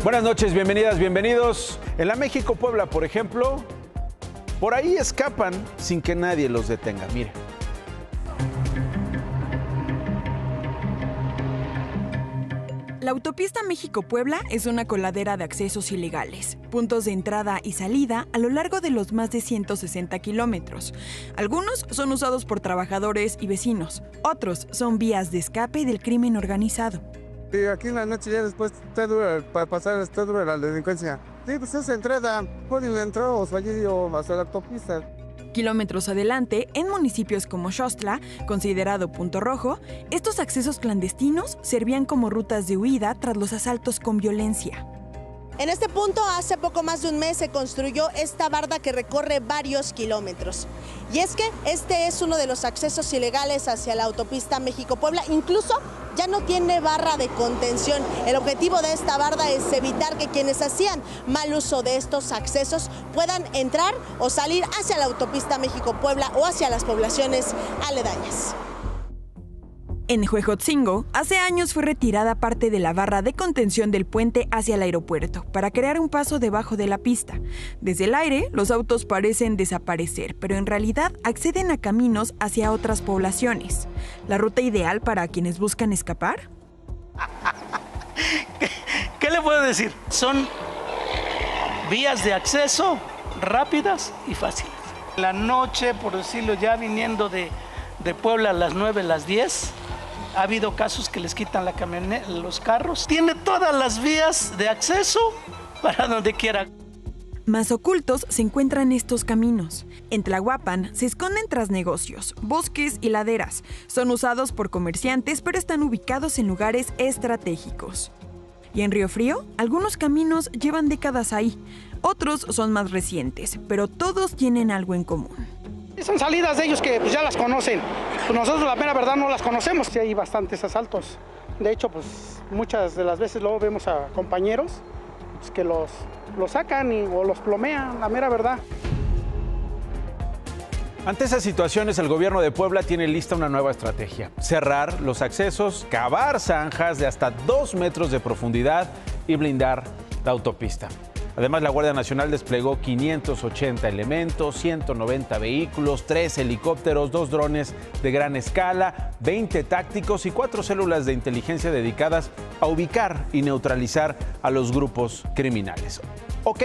Buenas noches, bienvenidas, bienvenidos. En la México-Puebla, por ejemplo, por ahí escapan sin que nadie los detenga. Mire. La autopista México-Puebla es una coladera de accesos ilegales, puntos de entrada y salida a lo largo de los más de 160 kilómetros. Algunos son usados por trabajadores y vecinos, otros son vías de escape del crimen organizado. Sí, aquí en la noche ya después está dura, para pasar está dura la delincuencia. Sí, pues es entrada, pueden entrar o salir o hacia la autopista. Kilómetros adelante, en municipios como Xostla, considerado punto rojo, estos accesos clandestinos servían como rutas de huida tras los asaltos con violencia. En este punto, hace poco más de un mes se construyó esta barda que recorre varios kilómetros. Y es que este es uno de los accesos ilegales hacia la autopista México-Puebla. Incluso ya no tiene barra de contención. El objetivo de esta barda es evitar que quienes hacían mal uso de estos accesos puedan entrar o salir hacia la autopista México-Puebla o hacia las poblaciones aledañas. En Huejotzingo, hace años fue retirada parte de la barra de contención del puente hacia el aeropuerto para crear un paso debajo de la pista. Desde el aire, los autos parecen desaparecer, pero en realidad acceden a caminos hacia otras poblaciones. ¿La ruta ideal para quienes buscan escapar? ¿Qué le puedo decir? Son vías de acceso rápidas y fáciles. La noche, por decirlo, ya viniendo de Puebla a las 9, las 10, ha habido casos que les quitan la camioneta, los carros. Tiene todas las vías de acceso para donde quiera. Más ocultos se encuentran estos caminos. En Tlahuapan se esconden tras negocios, bosques y laderas. Son usados por comerciantes, pero están ubicados en lugares estratégicos. Y en Río Frío, algunos caminos llevan décadas ahí. Otros son más recientes, pero todos tienen algo en común. Son salidas de ellos que pues, ya las conocen. Pues nosotros la mera verdad no las conocemos. Sí hay bastantes asaltos. De hecho, pues muchas de las veces luego vemos a compañeros pues, que los sacan o los plomean, la mera verdad. Ante esas situaciones, el gobierno de Puebla tiene lista una nueva estrategia: cerrar los accesos, cavar zanjas de hasta 2 metros de profundidad y blindar la autopista. Además, la Guardia Nacional desplegó 580 elementos, 190 vehículos, 3 helicópteros, 2 drones de gran escala, 20 tácticos y 4 células de inteligencia dedicadas a ubicar y neutralizar a los grupos criminales. Ok,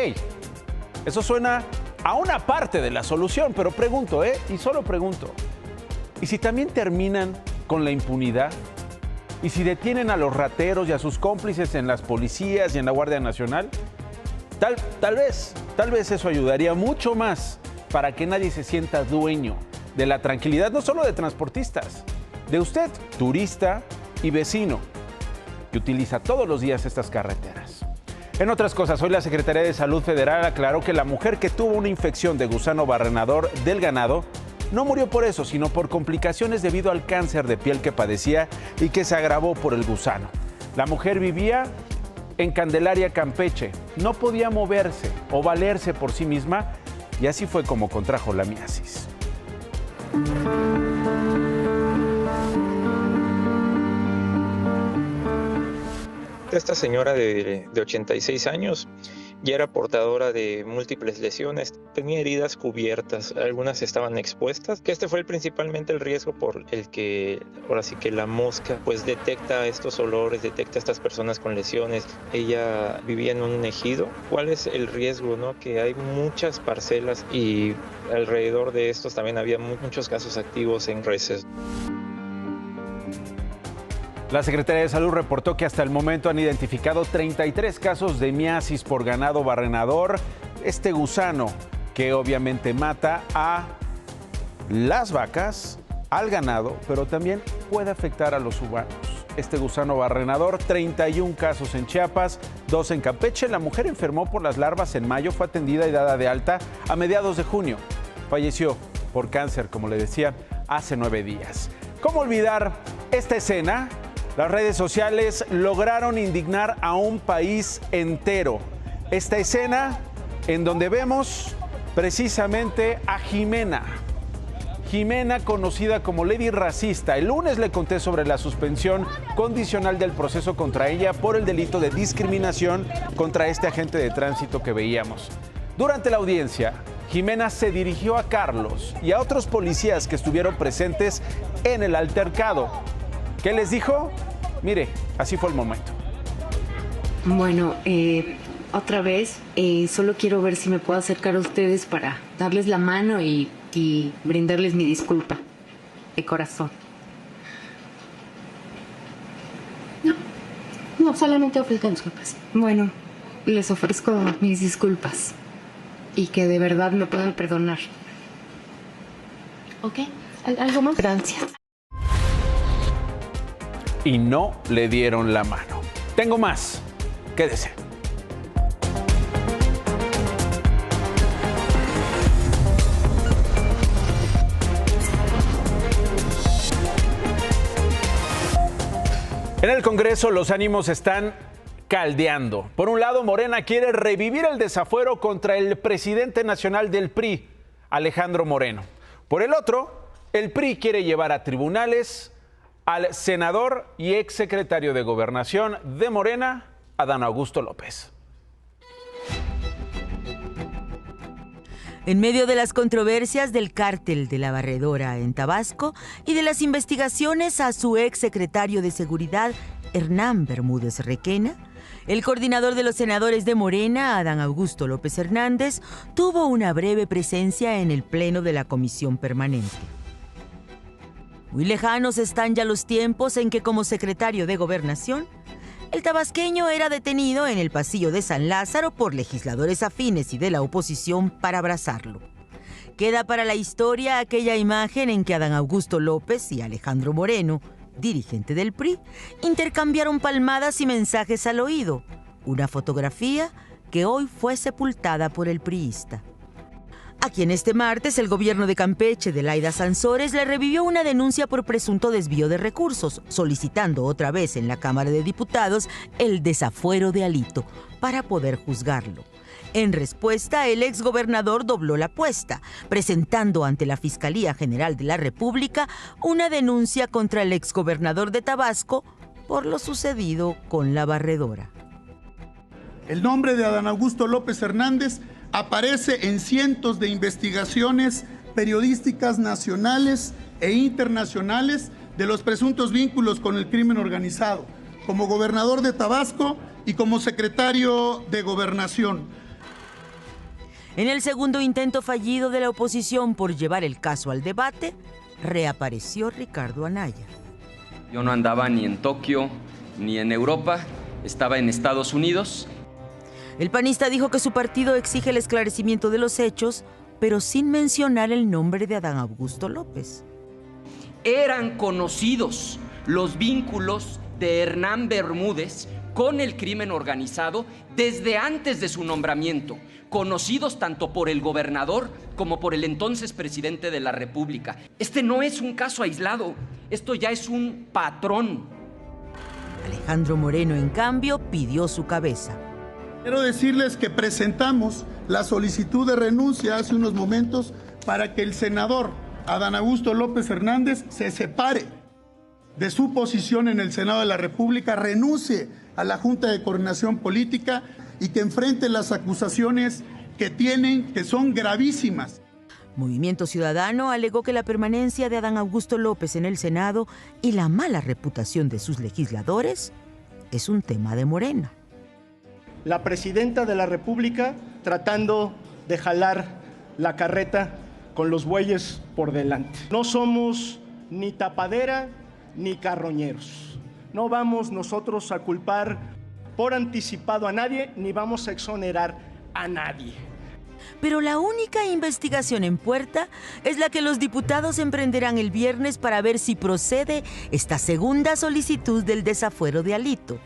eso suena a una parte de la solución, pero pregunto, y solo pregunto, ¿y si también terminan con la impunidad? ¿Y si detienen a los rateros y a sus cómplices en las policías y en la Guardia Nacional? Tal vez eso ayudaría mucho más para que nadie se sienta dueño de la tranquilidad, no solo de transportistas, de usted, turista y vecino, que utiliza todos los días estas carreteras. En otras cosas, hoy la Secretaría de Salud Federal aclaró que la mujer que tuvo una infección de gusano barrenador del ganado no murió por eso, sino por complicaciones debido al cáncer de piel que padecía y que se agravó por el gusano. La mujer vivía en Candelaria, Campeche. No podía moverse o valerse por sí misma y así fue como contrajo la miasis. Esta señora de 86 años ya era portadora de múltiples lesiones, tenía heridas cubiertas, algunas estaban expuestas, que este fue principalmente el riesgo por el que ahora sí que la mosca pues detecta estos olores, detecta a estas personas con lesiones. Ella vivía en un ejido. ¿Cuál es el riesgo, no? Que hay muchas parcelas y alrededor de estos también había muchos casos activos en reses. La Secretaría de Salud reportó que hasta el momento han identificado 33 casos de miasis por ganado barrenador, este gusano que obviamente mata a las vacas, al ganado, pero también puede afectar a los humanos. Este gusano barrenador, 31 casos en Chiapas, 2 en Campeche. La mujer enfermó por las larvas en mayo, fue atendida y dada de alta a mediados de junio. Falleció por cáncer, como le decía, hace 9 días. ¿Cómo olvidar esta escena? Las redes sociales lograron indignar a un país entero. Esta escena en donde vemos precisamente a Jimena. Jimena, conocida como Lady Racista. El lunes le conté sobre la suspensión condicional del proceso contra ella por el delito de discriminación contra este agente de tránsito que veíamos. Durante la audiencia, Jimena se dirigió a Carlos y a otros policías que estuvieron presentes en el altercado. ¿Qué les dijo? Mire, así fue el momento. Bueno, otra vez, solo quiero ver si me puedo acercar a ustedes para darles la mano y brindarles mi disculpa de corazón. No, solamente ofrezco disculpas. Bueno, les ofrezco mis disculpas y que de verdad me puedan perdonar. ¿Ok? ¿Algo más? Gracias. Y no le dieron la mano. Tengo más. Quédese. En el Congreso los ánimos están caldeando. Por un lado, Morena quiere revivir el desafuero contra el presidente nacional del PRI, Alejandro Moreno. Por el otro, el PRI quiere llevar a tribunales al senador y exsecretario de Gobernación de Morena, Adán Augusto López. En medio de las controversias del cártel de la Barredora en Tabasco y de las investigaciones a su exsecretario de Seguridad, Hernán Bermúdez Requena, el coordinador de los senadores de Morena, Adán Augusto López Hernández, tuvo una breve presencia en el pleno de la comisión permanente. Muy lejanos están ya los tiempos en que, como secretario de Gobernación, el tabasqueño era detenido en el pasillo de San Lázaro por legisladores afines y de la oposición para abrazarlo. Queda para la historia aquella imagen en que Adán Augusto López y Alejandro Moreno, dirigente del PRI, intercambiaron palmadas y mensajes al oído, una fotografía que hoy fue sepultada por el priista. A quien este martes el gobierno de Campeche de Laida Sansores le revivió una denuncia por presunto desvío de recursos, solicitando otra vez en la Cámara de Diputados el desafuero de Alito para poder juzgarlo. En respuesta, el exgobernador dobló la apuesta, presentando ante la Fiscalía General de la República una denuncia contra el exgobernador de Tabasco por lo sucedido con la Barredora. El nombre de Adán Augusto López Hernández aparece en cientos de investigaciones periodísticas nacionales e internacionales de los presuntos vínculos con el crimen organizado, como gobernador de Tabasco y como secretario de Gobernación. En el segundo intento fallido de la oposición por llevar el caso al debate, reapareció Ricardo Anaya. Yo no andaba ni en Tokio ni en Europa, estaba en Estados Unidos. El panista dijo que su partido exige el esclarecimiento de los hechos, pero sin mencionar el nombre de Adán Augusto López. Eran conocidos los vínculos de Hernán Bermúdez con el crimen organizado desde antes de su nombramiento, conocidos tanto por el gobernador como por el entonces presidente de la República. Este no es un caso aislado, esto ya es un patrón. Alejandro Moreno, en cambio, pidió su cabeza. Quiero decirles que presentamos la solicitud de renuncia hace unos momentos para que el senador Adán Augusto López Hernández se separe de su posición en el Senado de la República, renuncie a la Junta de Coordinación Política y que enfrente las acusaciones que tienen, que son gravísimas. Movimiento Ciudadano alegó que la permanencia de Adán Augusto López en el Senado y la mala reputación de sus legisladores es un tema de Morena. La presidenta de la República tratando de jalar la carreta con los bueyes por delante. No somos ni tapadera ni carroñeros. No vamos nosotros a culpar por anticipado a nadie, ni vamos a exonerar a nadie. Pero la única investigación en puerta es la que los diputados emprenderán el viernes para ver si procede esta segunda solicitud del desafuero de Alito,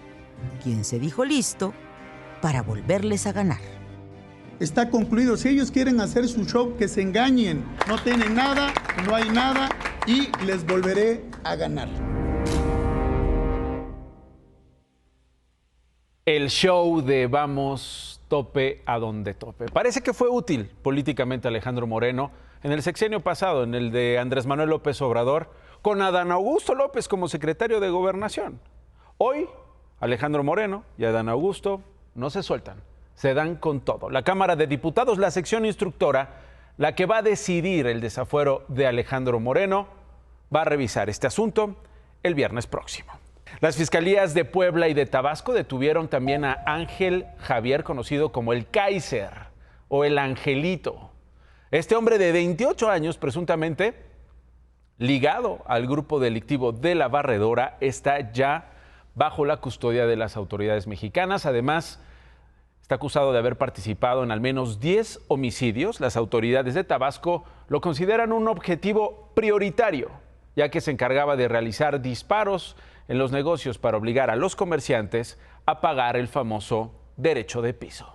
quien se dijo listo para volverles a ganar. Está concluido. Si ellos quieren hacer su show, que se engañen. No tienen nada, no hay nada y les volveré a ganar. El show de vamos tope a donde tope. Parece que fue útil políticamente a Alejandro Moreno en el sexenio pasado, en el de Andrés Manuel López Obrador, con Adán Augusto López como secretario de Gobernación. Hoy, Alejandro Moreno y Adán Augusto no se sueltan, se dan con todo. La Cámara de Diputados, la sección instructora, la que va a decidir el desafuero de Alejandro Moreno, va a revisar este asunto el viernes próximo. Las fiscalías de Puebla y de Tabasco detuvieron también a Ángel Javier, conocido como el Kaiser o el Angelito. Este hombre de 28 años, presuntamente ligado al grupo delictivo de La Barredora, está ya bajo la custodia de las autoridades mexicanas. Además, está acusado de haber participado en al menos 10 homicidios. Las autoridades de Tabasco lo consideran un objetivo prioritario, ya que se encargaba de realizar disparos en los negocios para obligar a los comerciantes a pagar el famoso derecho de piso.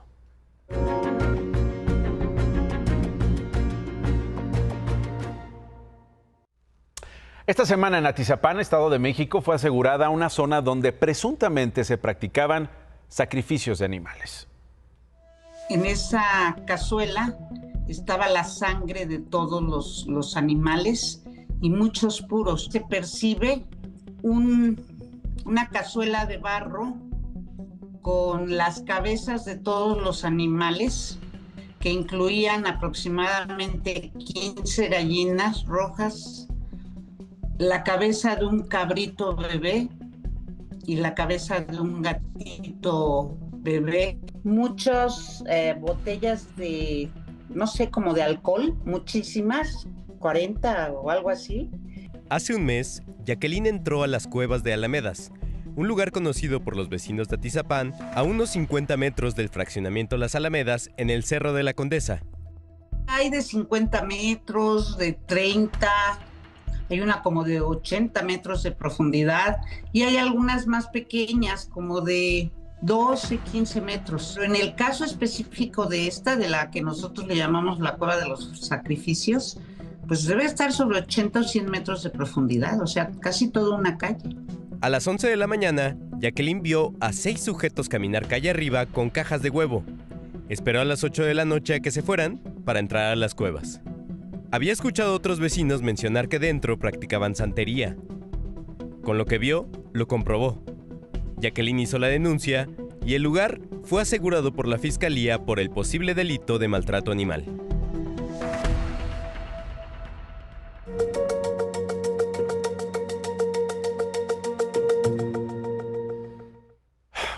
Esta semana en Atizapán, Estado de México, fue asegurada una zona donde presuntamente se practicaban sacrificios de animales. En esa cazuela estaba la sangre de todos los animales y muchos puros. Se percibe una cazuela de barro con las cabezas de todos los animales, que incluían aproximadamente 15 gallinas rojas, la cabeza de un cabrito bebé y la cabeza de un gatito bebé. Muchas botellas de, no sé, como de alcohol, muchísimas, 40 o algo así. Hace un mes, Jacqueline entró a las cuevas de Alamedas, un lugar conocido por los vecinos de Atizapán, a unos 50 metros del fraccionamiento Las Alamedas, en el Cerro de la Condesa. Hay de 50 metros, de 30, hay una como de 80 metros de profundidad y hay algunas más pequeñas como de 12, 15 metros. Pero en el caso específico de esta, de la que nosotros le llamamos la Cueva de los Sacrificios, pues debe estar sobre 80 o 100 metros de profundidad, o sea, casi toda una calle. A las 11 de la mañana, Jacqueline vio a 6 sujetos caminar calle arriba con cajas de huevo. Esperó a las 8 de la noche a que se fueran para entrar a las cuevas. Había escuchado a otros vecinos mencionar que dentro practicaban santería. Con lo que vio, lo comprobó. Jacqueline hizo la denuncia y el lugar fue asegurado por la Fiscalía por el posible delito de maltrato animal.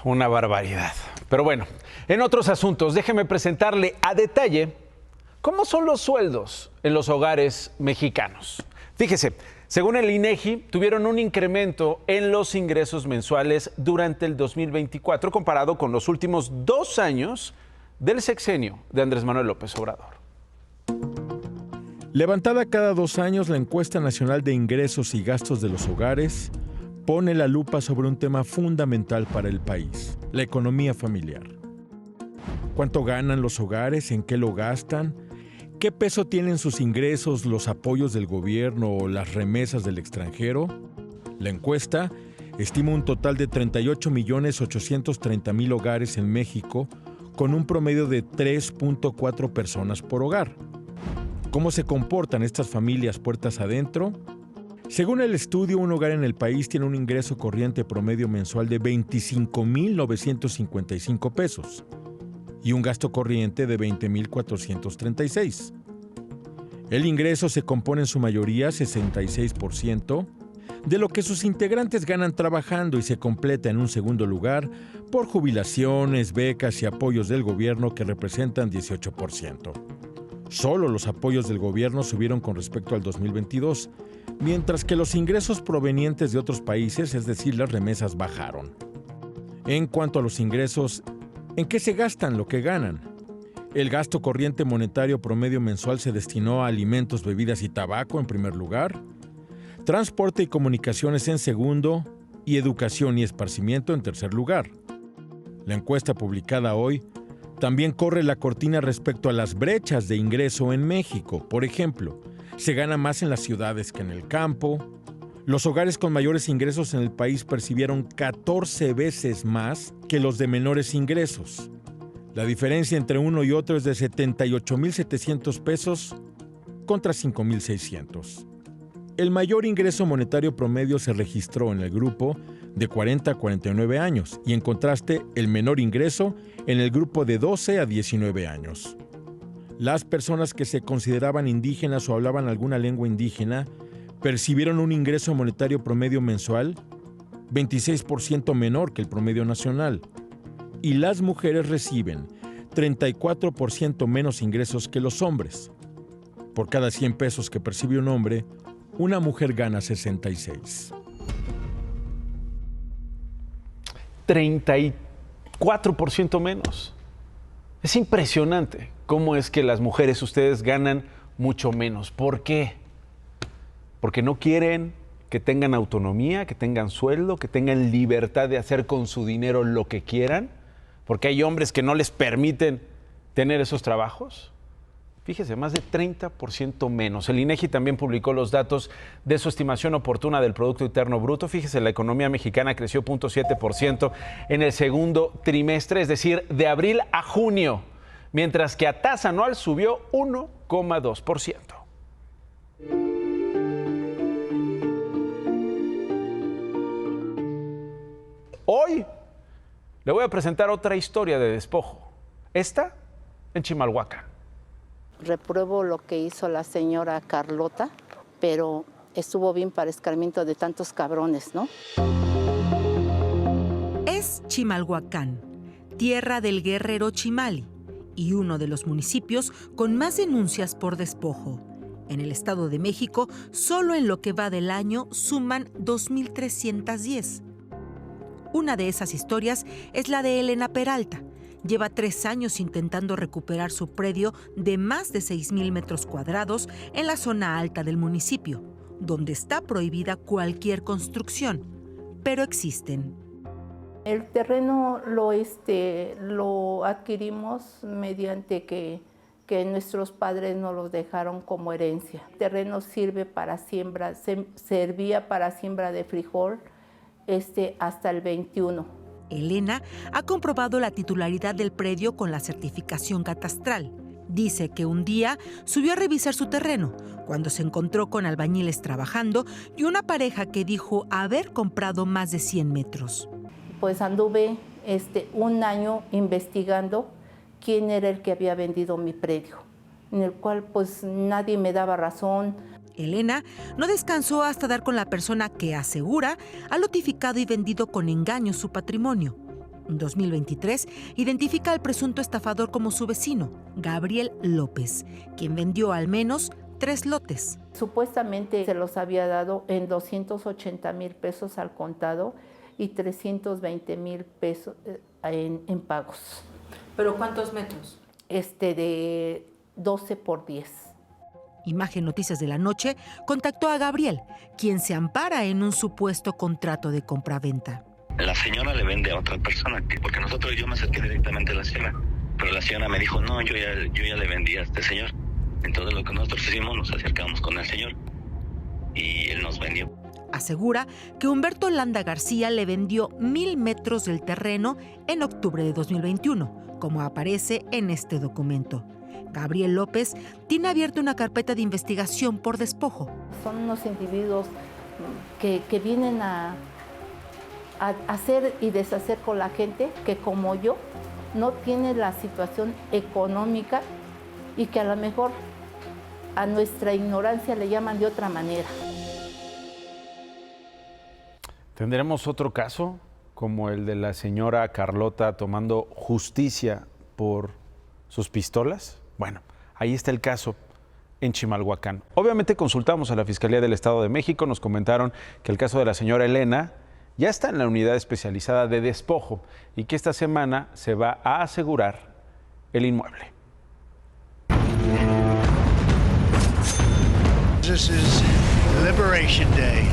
Una barbaridad. Pero bueno, en otros asuntos, déjeme presentarle a detalle cómo son los sueldos en los hogares mexicanos. Fíjese, según el INEGI, tuvieron un incremento en los ingresos mensuales durante el 2024 comparado con los últimos 2 años del sexenio de Andrés Manuel López Obrador. Levantada cada 2 años, la encuesta nacional de ingresos y gastos de los hogares pone la lupa sobre un tema fundamental para el país, la economía familiar. ¿Cuánto ganan los hogares? ¿En qué lo gastan? ¿Qué peso tienen sus ingresos, los apoyos del gobierno o las remesas del extranjero? La encuesta estima un total de 38.830.000 hogares en México, con un promedio de 3.4 personas por hogar. ¿Cómo se comportan estas familias puertas adentro? Según el estudio, un hogar en el país tiene un ingreso corriente promedio mensual de 25.955 pesos y un gasto corriente de 20.436. El ingreso se compone en su mayoría, 66%, de lo que sus integrantes ganan trabajando y se completa en un segundo lugar por jubilaciones, becas y apoyos del gobierno que representan 18%. Solo los apoyos del gobierno subieron con respecto al 2022, mientras que los ingresos provenientes de otros países, es decir, las remesas, bajaron. En cuanto a los ingresos, ¿en qué se gastan lo que ganan? El gasto corriente monetario promedio mensual se destinó a alimentos, bebidas y tabaco en primer lugar, transporte y comunicaciones en segundo y educación y esparcimiento en tercer lugar. La encuesta publicada hoy también corre la cortina respecto a las brechas de ingreso en México. Por ejemplo, se gana más en las ciudades que en el campo. Los hogares con mayores ingresos en el país percibieron 14 veces más que los de menores ingresos. La diferencia entre uno y otro es de 78.700 pesos contra 5.600. El mayor ingreso monetario promedio se registró en el grupo de 40 a 49 años y en contraste el menor ingreso en el grupo de 12 a 19 años. Las personas que se consideraban indígenas o hablaban alguna lengua indígena percibieron un ingreso monetario promedio mensual 26% menor que el promedio nacional, y las mujeres reciben 34% menos ingresos que los hombres. Por cada 100 pesos que percibe un hombre, una mujer gana 66. 34% menos. Es impresionante cómo es que las mujeres, ustedes ganan mucho menos. ¿Por qué? Porque no quieren que tengan autonomía, que tengan sueldo, que tengan libertad de hacer con su dinero lo que quieran, porque hay hombres que no les permiten tener esos trabajos. Fíjese, más de 30% menos. El INEGI también publicó los datos de su estimación oportuna del Producto Interno Bruto. Fíjese, la economía mexicana creció 0.7% en el segundo trimestre, es decir, de abril a junio, mientras que a tasa anual subió 1,2%. Hoy le voy a presentar otra historia de despojo. Esta en Chimalhuacán. Repruebo lo que hizo la señora Carlota, pero estuvo bien para escarmiento de tantos cabrones, ¿no? Es Chimalhuacán, tierra del guerrero Chimali, y uno de los municipios con más denuncias por despojo. En el Estado de México, solo en lo que va del año suman 2.310. Una de esas historias es la de Elena Peralta. Lleva 3 años intentando recuperar su predio de más de 6,000 metros cuadrados en la zona alta del municipio, donde está prohibida cualquier construcción, pero existen. El terreno lo adquirimos mediante que nuestros padres nos los dejaron como herencia. El terreno servía para siembra de frijol hasta el 21. Elena ha comprobado la titularidad del predio con la certificación catastral. Dice que un día subió a revisar su terreno cuando se encontró con albañiles trabajando y una pareja que dijo haber comprado más de 100 metros. Pues anduve un año investigando quién era el que había vendido mi predio, en el cual pues nadie me daba razón. Elena no descansó hasta dar con la persona que asegura ha notificado y vendido con engaño su patrimonio. En 2023, identifica al presunto estafador como su vecino, Gabriel López, quien vendió al menos 3 lotes. Supuestamente se los había dado en 280,000 pesos al contado y 320,000 pesos en pagos. ¿Pero cuántos metros? De 12 por 10. Imagen Noticias de la Noche contactó a Gabriel, quien se ampara en un supuesto contrato de compraventa. La señora le vende a otra persona, porque yo me acerqué directamente a la señora, pero la señora me dijo, no, yo ya le vendí a este señor. Entonces lo que nosotros hicimos, nos acercamos con el señor y él nos vendió. Asegura que Humberto Landa García le vendió 1,000 metros del terreno en octubre de 2021, como aparece en este documento. Gabriel López tiene abierta una carpeta de investigación por despojo. Son unos individuos que vienen a hacer y deshacer con la gente que, como yo, no tiene la situación económica y que a lo mejor a nuestra ignorancia le llaman de otra manera. ¿Tendremos otro caso como el de la señora Carlota tomando justicia por sus pistolas? Bueno, ahí está el caso en Chimalhuacán. Obviamente consultamos a la Fiscalía del Estado de México, nos comentaron que el caso de la señora Elena ya está en la unidad especializada de despojo y que esta semana se va a asegurar el inmueble. This is Liberation Day.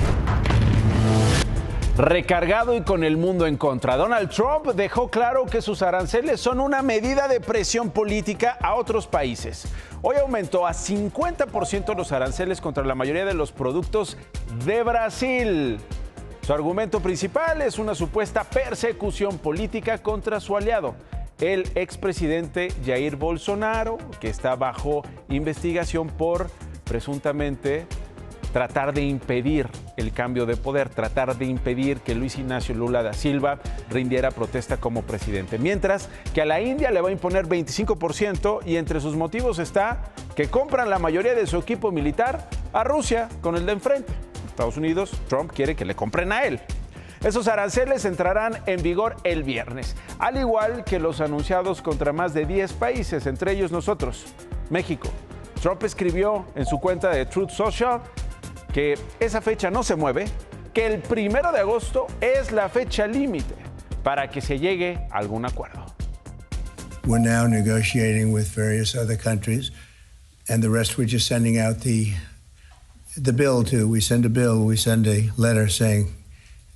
Recargado y con el mundo en contra, Donald Trump dejó claro que sus aranceles son una medida de presión política a otros países. Hoy aumentó a 50% los aranceles contra la mayoría de los productos de Brasil. Su argumento principal es una supuesta persecución política contra su aliado, el expresidente Jair Bolsonaro, que está bajo investigación por presuntamente tratar de impedir el cambio de poder, tratar de impedir que Luis Ignacio Lula da Silva rindiera protesta como presidente. Mientras que a la India le va a imponer 25% y entre sus motivos está que compran la mayoría de su equipo militar a Rusia con el de enfrente. Estados Unidos, Trump quiere que le compren a él. Esos aranceles entrarán en vigor el viernes, al igual que los anunciados contra más de 10 países, entre ellos nosotros, México. Trump escribió en su cuenta de Truth Social que esa fecha no se mueve, que el 1 de agosto es la fecha límite para que se llegue a algún acuerdo. We're now negotiating with various other countries, and the rest we're just sending out the bill to. We send a bill, we send a letter saying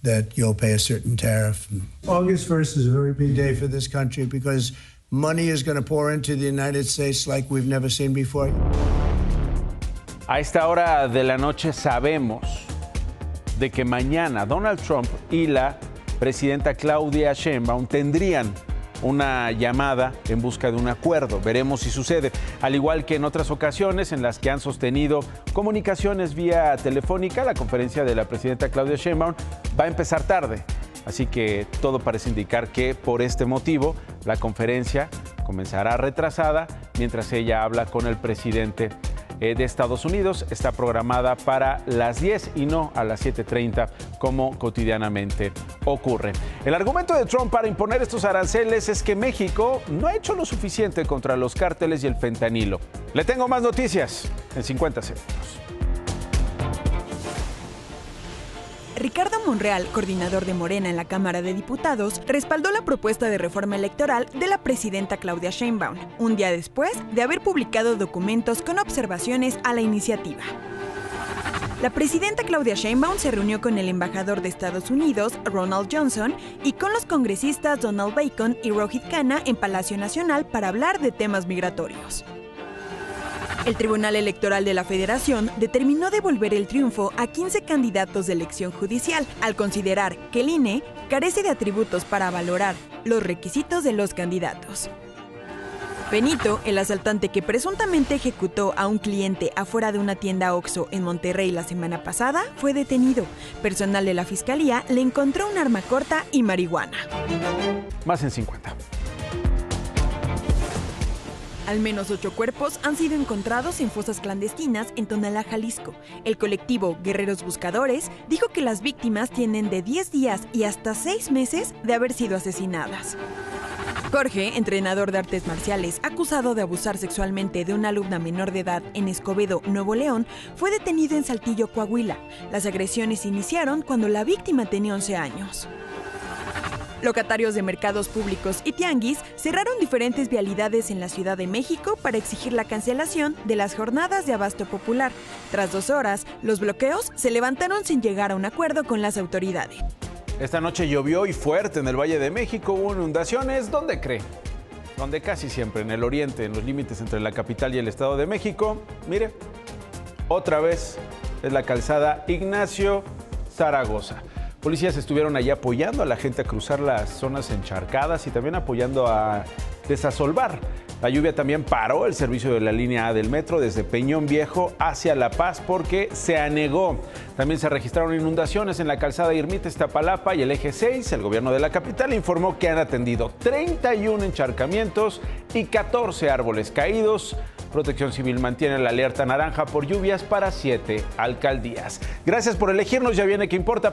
that you'll pay a certain tariff. August 1st is a very big day for this country because money is going to pour into the United States like we've never seen before. A esta hora de la noche sabemos de que mañana Donald Trump y la presidenta Claudia Sheinbaum tendrían una llamada en busca de un acuerdo. Veremos si sucede. Al igual que en otras ocasiones en las que han sostenido comunicaciones vía telefónica, la conferencia de la presidenta Claudia Sheinbaum va a empezar tarde. Así que todo parece indicar que por este motivo la conferencia comenzará retrasada mientras ella habla con el presidente de Estados Unidos. Está programada para las 10 y no a las 7:30 como cotidianamente ocurre. El argumento de Trump para imponer estos aranceles es que México no ha hecho lo suficiente contra los cárteles y el fentanilo. Le tengo más noticias en 50 segundos. Ricardo Monreal, coordinador de Morena en la Cámara de Diputados, respaldó la propuesta de reforma electoral de la presidenta Claudia Sheinbaum, un día después de haber publicado documentos con observaciones a la iniciativa. La presidenta Claudia Sheinbaum se reunió con el embajador de Estados Unidos, Ronald Johnson, y con los congresistas Donald Bacon y Rohit Khanna en Palacio Nacional para hablar de temas migratorios. El Tribunal Electoral de la Federación determinó devolver el triunfo a 15 candidatos de elección judicial, al considerar que el INE carece de atributos para valorar los requisitos de los candidatos. Benito, el asaltante que presuntamente ejecutó a un cliente afuera de una tienda Oxxo en Monterrey la semana pasada, fue detenido. Personal de la Fiscalía le encontró un arma corta y marihuana. Más en 50. Al menos 8 cuerpos han sido encontrados en fosas clandestinas en Tonalá, Jalisco. El colectivo Guerreros Buscadores dijo que las víctimas tienen de 10 días y hasta 6 meses de haber sido asesinadas. Jorge, entrenador de artes marciales, acusado de abusar sexualmente de una alumna menor de edad en Escobedo, Nuevo León, fue detenido en Saltillo, Coahuila. Las agresiones iniciaron cuando la víctima tenía 11 años. Locatarios de mercados públicos y tianguis cerraron diferentes vialidades en la Ciudad de México para exigir la cancelación de las jornadas de abasto popular. Tras 2 horas, los bloqueos se levantaron sin llegar a un acuerdo con las autoridades. Esta noche llovió y fuerte en el Valle de México. Hubo inundaciones. ¿Dónde cree? Donde casi siempre, en el oriente, en los límites entre la capital y el Estado de México. Mire, otra vez es la calzada Ignacio Zaragoza. Policías estuvieron allí apoyando a la gente a cruzar las zonas encharcadas y también apoyando a desasolvar. La lluvia también paró el servicio de la línea A del metro desde Peñón Viejo hacia La Paz porque se anegó. También se registraron inundaciones en la calzada Irmita-Iztapalapa y el eje 6. El gobierno de la capital informó que han atendido 31 encharcamientos y 14 árboles caídos. Protección Civil mantiene la alerta naranja por lluvias para 7 alcaldías. Gracias por elegirnos. Ya viene ¿Qué importa?